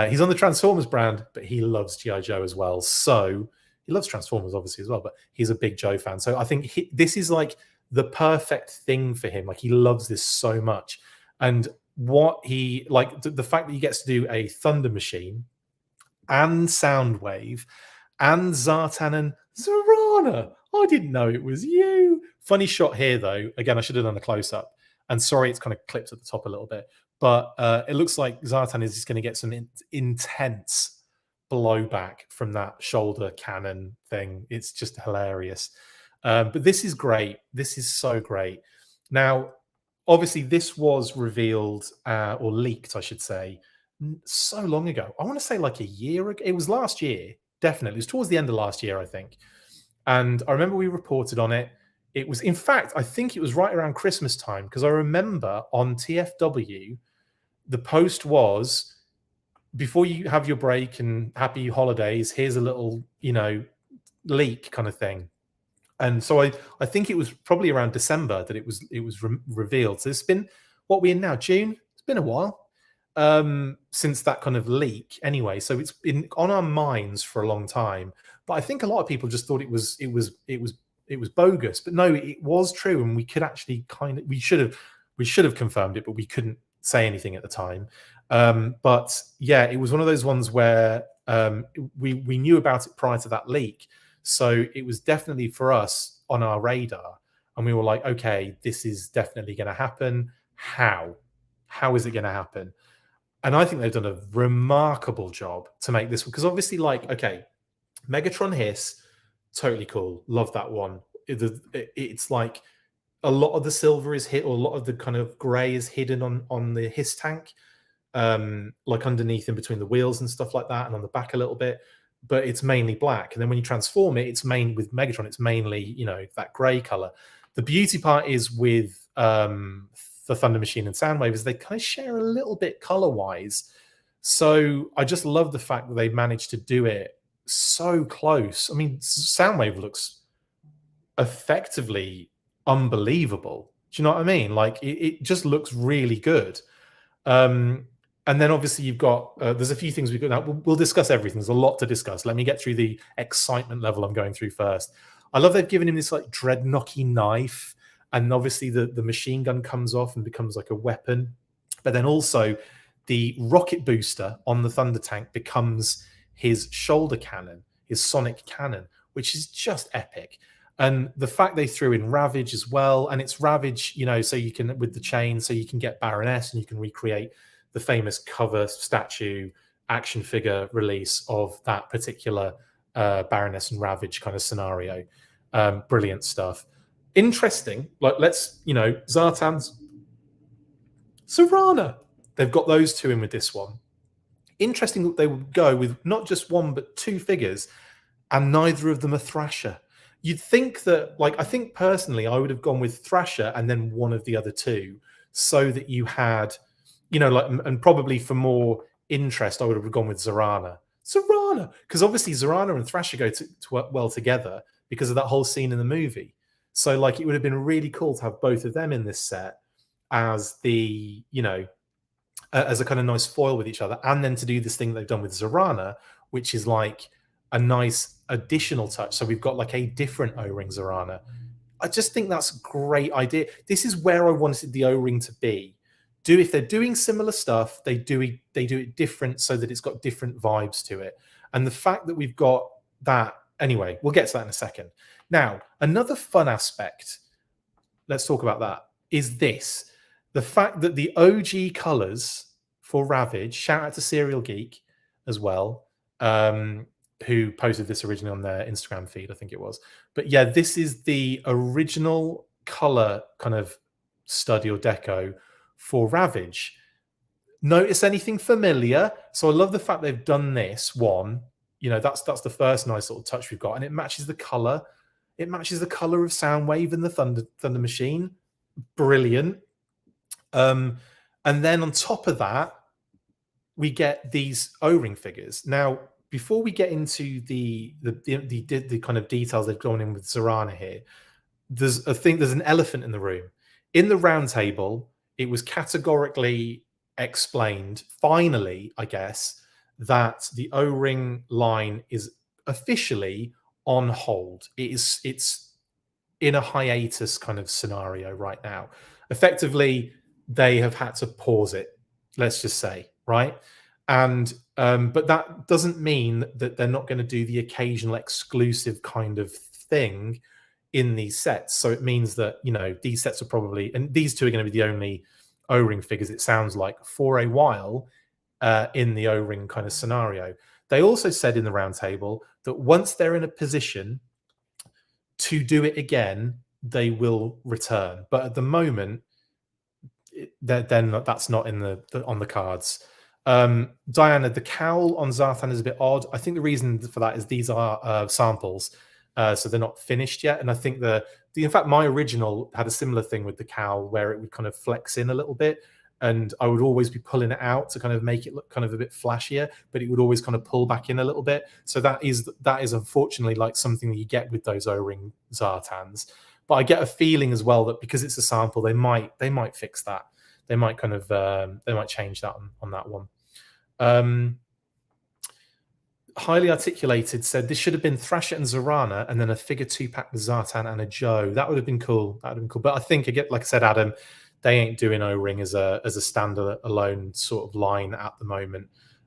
Speaker 1: He's on the Transformers brand, but he loves GI Joe as well. So he loves Transformers, obviously, as well, but he's a big Joe fan. So I think this is like the perfect thing for him. Like, he loves this so much. And what he, like, the fact that he gets to do a Thunder Machine and Soundwave and Zartan and Zorana. I didn't know it was you. Funny shot here, though. Again, I should have done a close-up. And sorry, it's kind of clipped at the top a little bit. But it looks like Zartan is just going to get some intense blowback from that shoulder cannon thing. It's just hilarious. But this is great. This is so great. Now, obviously, this was revealed or leaked, I should say, so long ago. I want to say like a year ago. It was last year, definitely. It was towards the end of last year, I think. And I remember we reported on it. It was, in fact, I think it was right around Christmas time because I remember on TFW, the post was, before you have your break and happy holidays, here's a little, leak kind of thing. And so I think it was probably around December that it was revealed. So it's been, what we're in now, June? It's been a while since that kind of leak anyway. So it's been on our minds for a long time. But I think a lot of people just thought it was bogus. But no, it was true. And we could actually we should have confirmed it, but we couldn't say anything at the time. But yeah, it was one of those ones where we knew about it prior to that leak. So it was definitely for us on our radar. And we were like, okay, this is definitely going to happen. How is it going to happen? And I think they've done a remarkable job to make this, because obviously, like, okay, Megatron Hiss, totally cool. Love that one. It's like a lot of the silver is hit, or a lot of the kind of gray is hidden on the Hiss tank, like underneath in between the wheels and stuff like that, and on the back a little bit. But it's mainly black. And then when you transform it, with Megatron, it's mainly, that gray color. The beauty part is with the Thunder Machine and Soundwave is they kind of share a little bit color-wise. So I just love the fact that they managed to do it so close. I mean, Soundwave looks effectively unbelievable. Do you know what I mean? Like, it just looks really good. And then obviously you've got, there's a few things we've got now. We'll discuss everything. There's a lot to discuss. Let me get through the excitement level I'm going through first. I love they've given him this like dreadnocky knife. And obviously the machine gun comes off and becomes like a weapon. But then also the rocket booster on the Thunder tank becomes his shoulder cannon, his sonic cannon, which is just epic. And the fact they threw in Ravage as well. And it's Ravage, so you can, with the chain, so you can get Baroness and you can recreate the famous cover statue action figure release of that particular Baroness and Ravage kind of scenario. Brilliant stuff. Interesting. Like, let's, Zartan's Zorana. They've got those two in with this one. Interesting that they would go with not just one but two figures, and neither of them are Thrasher. You'd think that, like, I think personally, I would have gone with Thrasher and then one of the other two, so that you had, like, and probably for more interest, I would have gone with Zorana. Zorana, because obviously Zorana and Thrasher go well together because of that whole scene in the movie. So, like, it would have been really cool to have both of them in this set as the, as a kind of nice foil with each other, and then to do this thing they've done with Zorana, which is like a nice additional touch. So we've got like a different O-ring Zorana. I just think that's a great idea. This is where I wanted the O-ring to be. If they're doing similar stuff, they do it different so that it's got different vibes to it. And the fact that we've got that, anyway, we'll get to that in a second. Now, another fun aspect, let's talk about that, is this. The fact that the OG colors for Ravage, shout out to Serial Geek as well, who posted this originally on their Instagram feed, I think it was. But yeah, this is the original color kind of study or deco for Ravage. Notice anything familiar? So I love the fact they've done this one. That's the first nice sort of touch we've got, and it matches the color. It matches the color of Soundwave and the Thunder Machine. Brilliant. And then on top of we get these O-ring figures. Now, before we get into the kind of details they've gone in with Zorana here, there's an elephant in the room. In the round table, it was categorically explained, finally, I guess, that the O-ring line is officially on hold. It's in a hiatus kind of scenario right now. Effectively, they have had to pause it, let's just say, right? And but that doesn't mean that they're not going to do the occasional exclusive kind of thing in these sets. So it means that, these sets are probably, and these two are going to be the only O-ring figures, it sounds like, for a while in the O-ring kind of scenario. They also said in the roundtable that once they're in a position to do it again, they will return. But at the moment, then that's not in on the cards. Diana, the cowl on Zartan is a bit odd. I think the reason for that is these are samples, so they're not finished yet. And I think in fact, my original had a similar thing with the cowl where it would kind of flex in a little bit, and I would always be pulling it out to kind of make it look kind of a bit flashier, but it would always kind of pull back in a little bit. So that is unfortunately like something that you get with those O-ring Zartans. But I get a feeling as well that because it's a sample, they might fix that. They might kind of they might change that on that one. Highly Articulated said this should have been Thrasher and Zorana, and then a figure 2-pack with Zartan and a Joe. That would have been cool. But I think, again, like I said, Adam, they ain't doing O-ring as a standalone sort of line at the moment.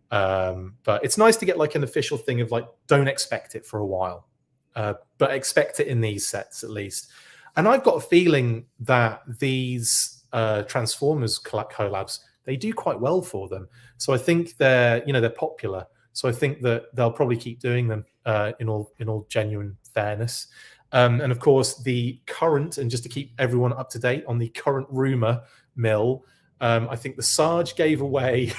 Speaker 1: But it's nice to get like an official thing of like, don't expect it for a while, but expect it in these sets at least. And I've got a feeling that these Transformers collabs, they do quite well for them. So I think they're popular. So I think that they'll probably keep doing them in all genuine fairness. And of course, the current, and just to keep everyone up to date on the current rumor mill, I think the Sarge gave away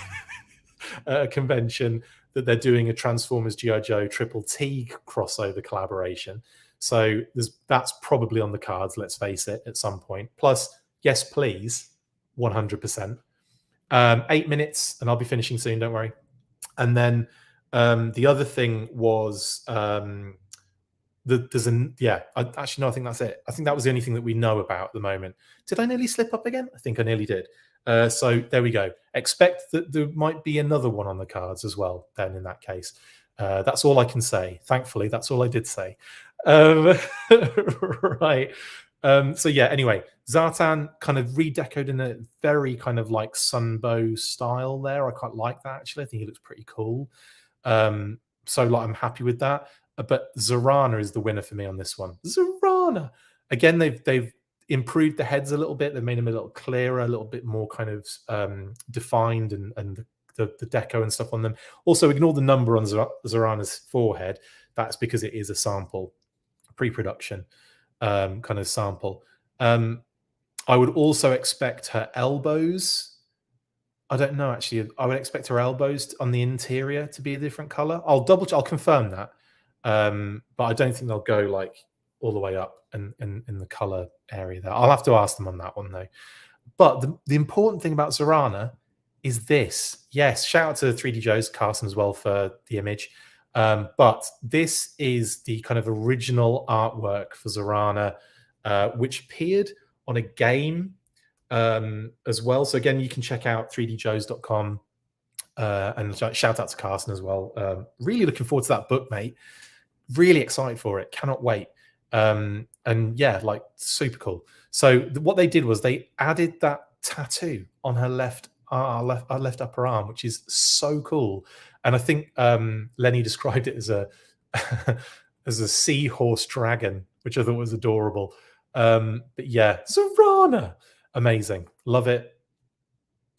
Speaker 1: a convention that they're doing a Transformers Yojoe Triple T crossover collaboration. So that's probably on the cards, let's face it, at some point. Plus, yes, please, 100%. 8 minutes, and I'll be finishing soon, don't worry. And then the other thing was I think that's it. I think that was the only thing that we know about at the moment. Did I nearly slip up again? I think I nearly did. So there we go. Expect that there might be another one on the cards as well, then, in that case. That's all I can say. Thankfully, that's all I did say. Right. So yeah, anyway, Zartan kind of redecoed in a very kind of like Sunbow style there. I quite like that, actually. I think he looks pretty cool. So like, I'm happy with that. But Zorana is the winner for me on this one. Zorana. Again, they've improved the heads a little bit. They've made them a little clearer, a little bit more kind of defined, and the deco and stuff on them. Also, ignore the number on Zorana's forehead. That's because it is a sample, pre-production kind of sample. I would also expect her elbows I don't know actually. I would expect her elbows on the interior to be a different color. I'll confirm that. But I don't think they'll go like all the way up and in the color area there. I'll have to ask them on that one though. But the important thing about Zorana is this. Yes, shout out to 3D Joe's Carson as well for the image. But this is the kind of original artwork for Zorana, which appeared on a game as well. So again, you can check out 3djoes.com and shout out to Carson as well. Really looking forward to that book, mate. Really excited for it. Cannot wait. And yeah, like super cool. So what they did was they added that tattoo on her left upper arm, which is so cool. And I think Lenny described it as a as a seahorse dragon, which I thought was adorable. But yeah, Zorana, amazing, love it.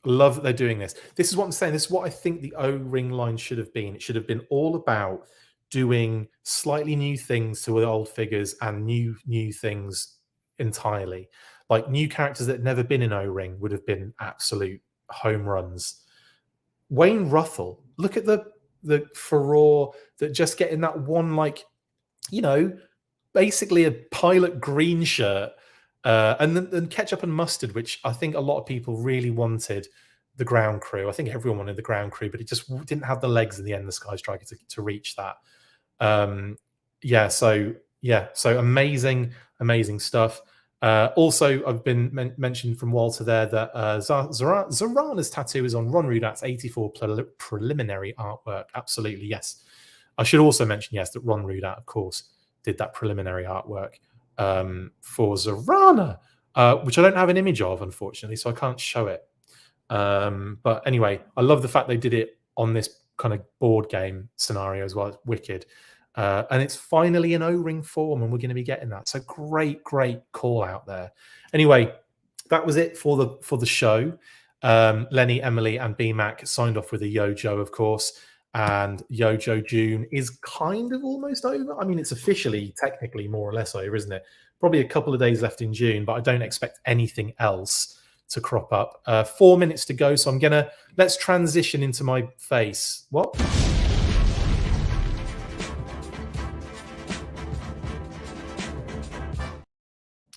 Speaker 1: Love that they're doing this. This is what I'm saying. This is what I think the O-ring line should have been. It should have been all about doing slightly new things to the old figures and new things entirely. Like new characters that had never been in O-ring would have been absolute home runs. Wayne Ruthell, look at the furore that just getting that one, like, you know, basically a pilot green shirt, and then ketchup and mustard, which I think a lot of people really wanted the ground crew. I think everyone wanted the ground crew, but it just didn't have the legs in the end, the Sky Striker, to reach that. So amazing stuff. Also, I've been mentioned from Walter there that Zorana's tattoo is on Ron Rudat's 84 preliminary artwork. Absolutely, yes. I should also mention, yes, that Ron Rudat, of course, did that preliminary artwork for Zorana, which I don't have an image of, unfortunately, so I can't show it. But anyway, I love the fact they did it on this kind of board game scenario as well. It's wicked. And it's finally in O-ring form, and we're going to be getting that. So great call out there. Anyway, that was it for the show. Lenny, Emily, and BMAC signed off with a Yojoe, of course. And Yojoe June is kind of almost over. I mean, it's officially, technically, more or less over, isn't it? Probably a couple of days left in June, but I don't expect anything else to crop up. 4 minutes to go, so let's transition into my face. What?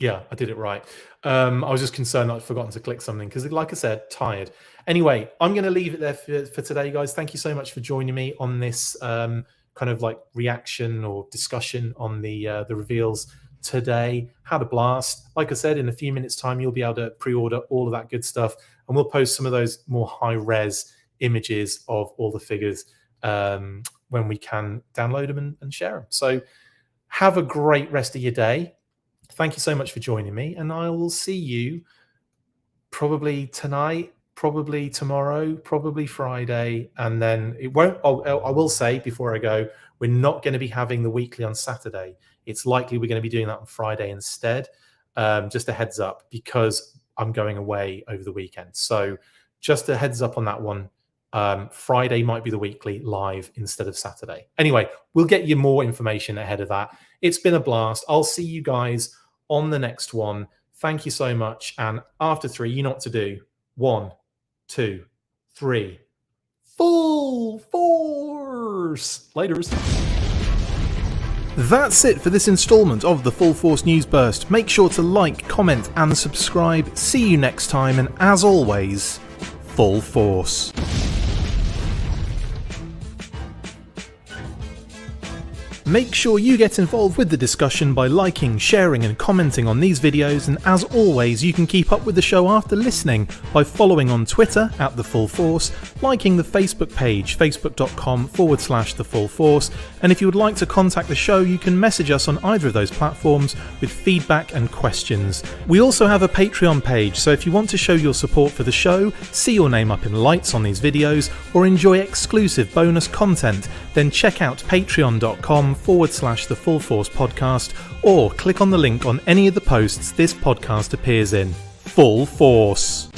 Speaker 1: Yeah, I did it right. I was just concerned that I'd forgotten to click something because, like I said, tired. Anyway, I'm going to leave it there for today, guys. Thank you so much for joining me on this kind of like reaction or discussion on the reveals today. Had a blast. Like I said, in a few minutes' time, you'll be able to pre-order all of that good stuff, and we'll post some of those more high-res images of all the figures when we can download them and share them. So have a great rest of your day. Thank you so much for joining me, and I will see you probably tonight, probably tomorrow, probably Friday, and then it won't. I will say before I go, we're not going to be having the weekly on Saturday. It's likely we're going to be doing that on Friday instead. Just a heads up, because I'm going away over the weekend. So just a heads up on that one. Friday might be the weekly live instead of Saturday. Anyway, we'll get you more information ahead of that. It's been a blast. I'll see you guys on the next one. Thank you so much. And after 3, you know what to do. 1, 2, 3. Full force. Laters. That's it for this installment of the Full Force News Burst. Make sure to like, comment, and subscribe. See you next time. And as always, full force. Make sure you get involved with the discussion by liking, sharing and commenting on these videos, and as always you can keep up with the show after listening by following on Twitter @TheFullForce, liking the Facebook page facebook.com/TheFullForce, and if you would like to contact the show you can message us on either of those platforms with feedback and questions. We also have a Patreon page, so if you want to show your support for the show, see your name up in lights on these videos, or enjoy exclusive bonus content, then check out patreon.com/TheFullForce podcast, or click on the link on any of the posts this podcast appears in. Full Force.